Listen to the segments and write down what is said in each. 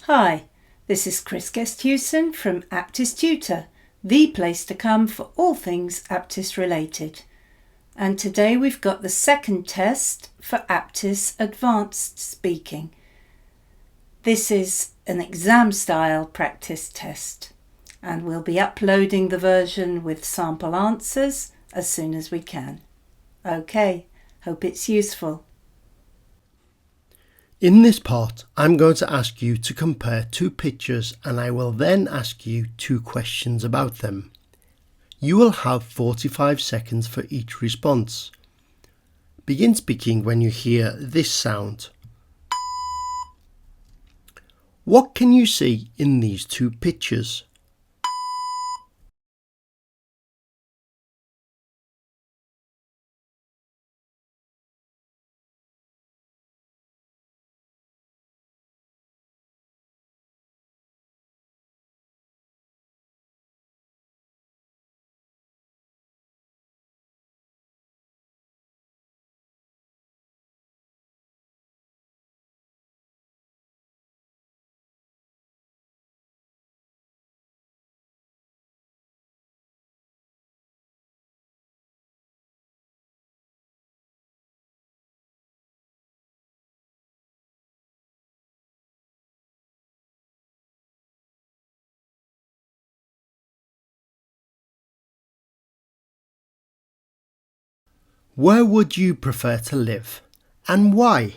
Hi, this is Chris Guest-Hewson from Aptis Tutor, the place to come for all things Aptis related. And today we've got the second test for Aptis Advanced Speaking. This is an exam-style practice test, and we'll be uploading the version with sample answers as soon as we can. Okay, hope it's useful. In this part, I'm going to ask you to compare two pictures and I will then ask you two questions about them. You will have 45 seconds for each response. Begin speaking when you hear this sound. What can you see in these two pictures? Where would you prefer to live and why?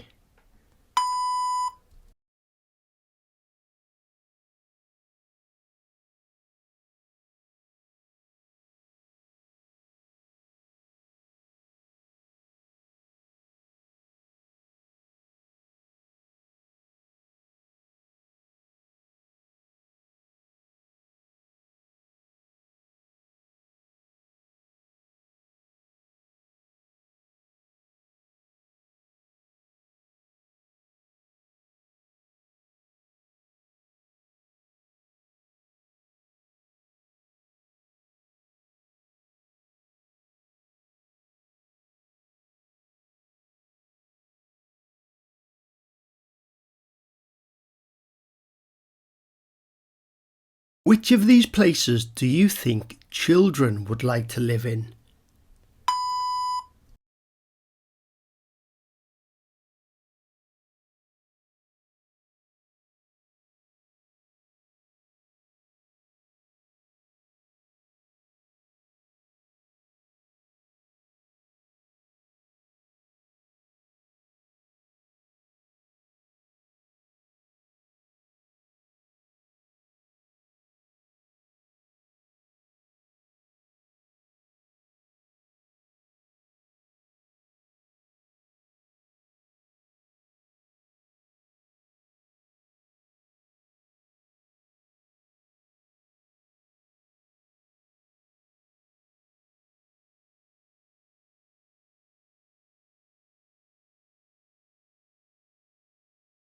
Which of these places do you think children would like to live in?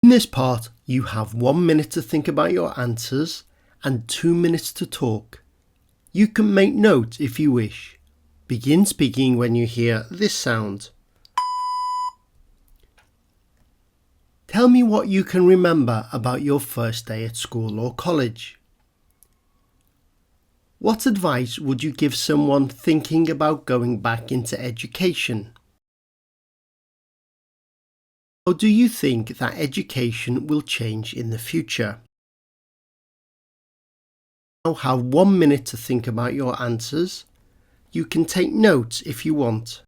In this part, you have 1 minute to think about your answers and 2 minutes to talk. You can make notes if you wish. Begin speaking when you hear this sound. Tell me what you can remember about your first day at school or college. What advice would you give someone thinking about going back into education? How do you think that education will change in the future? Now have 1 minute to think about your answers. You can take notes if you want.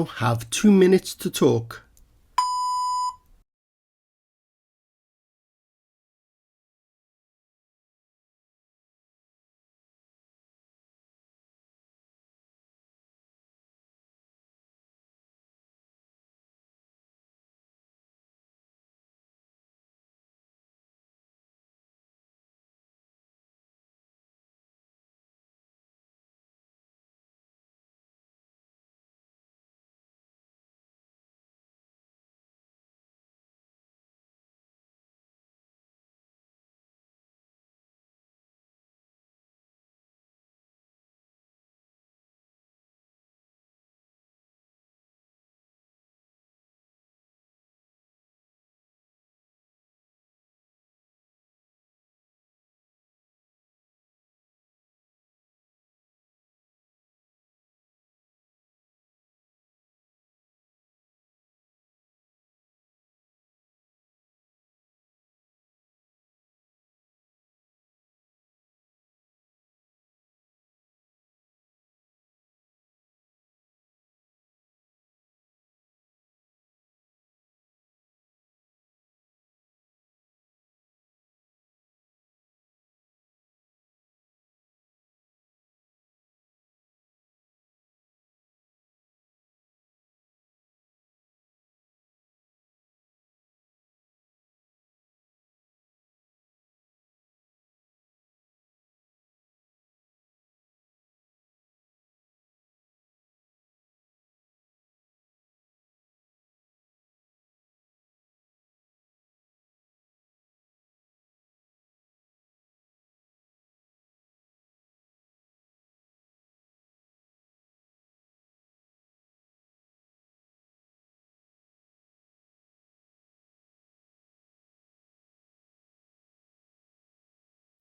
have 2 minutes to talk.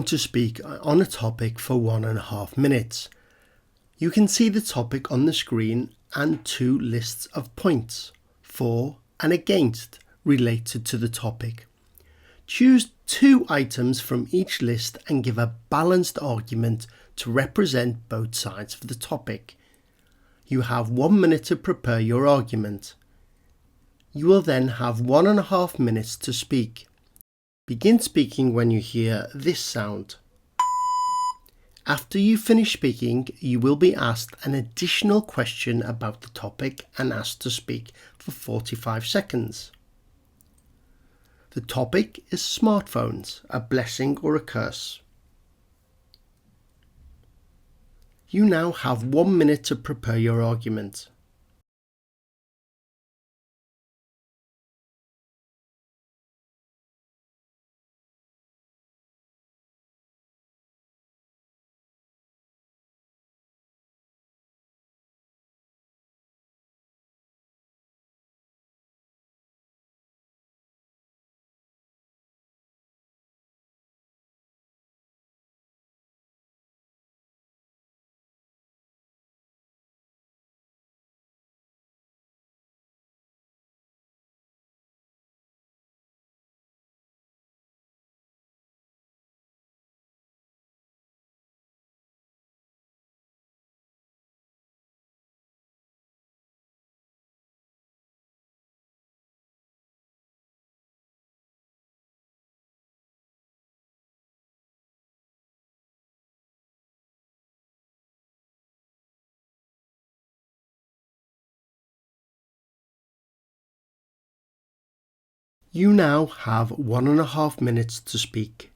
To speak on a topic for 1.5 minutes. You can see the topic on the screen and 2 lists of points, for and against, related to the topic. Choose 2 items from each list and give a balanced argument to represent both sides of the topic. You have 1 minute to prepare your argument. You will then have 1.5 minutes to speak. Begin speaking when you hear this sound. After you finish speaking, you will be asked an additional question about the topic and asked to speak for 45 seconds. The topic is smartphones, a blessing or a curse. You now have 1 minute to prepare your argument. You now have 1.5 minutes to speak.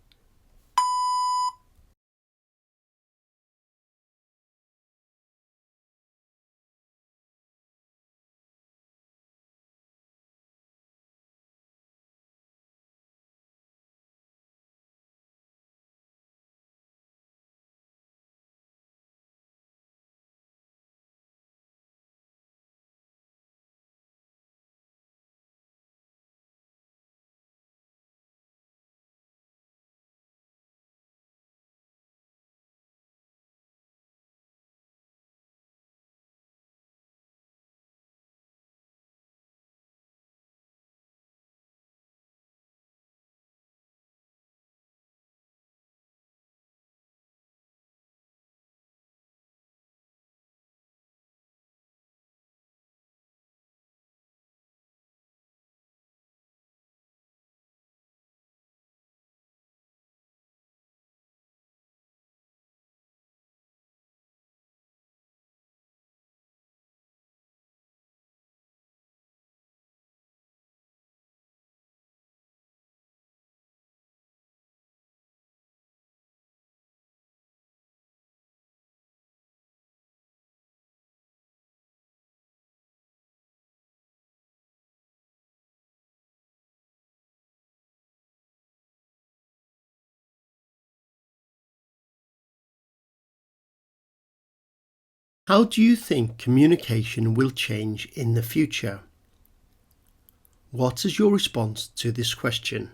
How do you think communication will change in the future? What is your response to this question?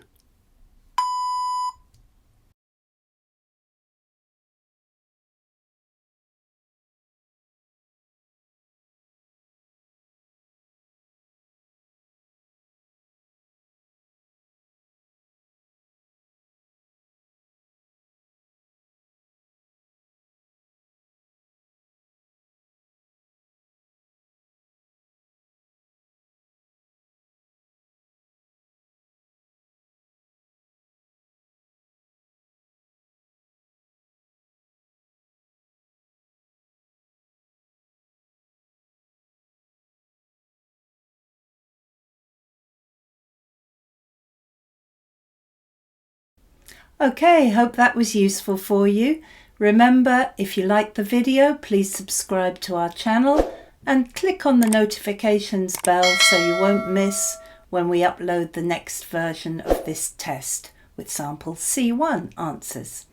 Okay, hope that was useful for you. Remember, if you like the video, please subscribe to our channel and click on the notifications bell so you won't miss when we upload the next version of this test with sample C1 answers.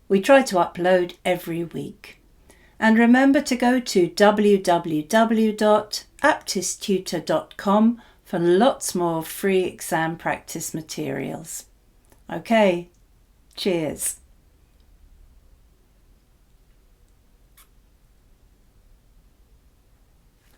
We try to upload every week. And remember to go to www.aptistutor.com for lots more free exam practice materials. Okay, cheers.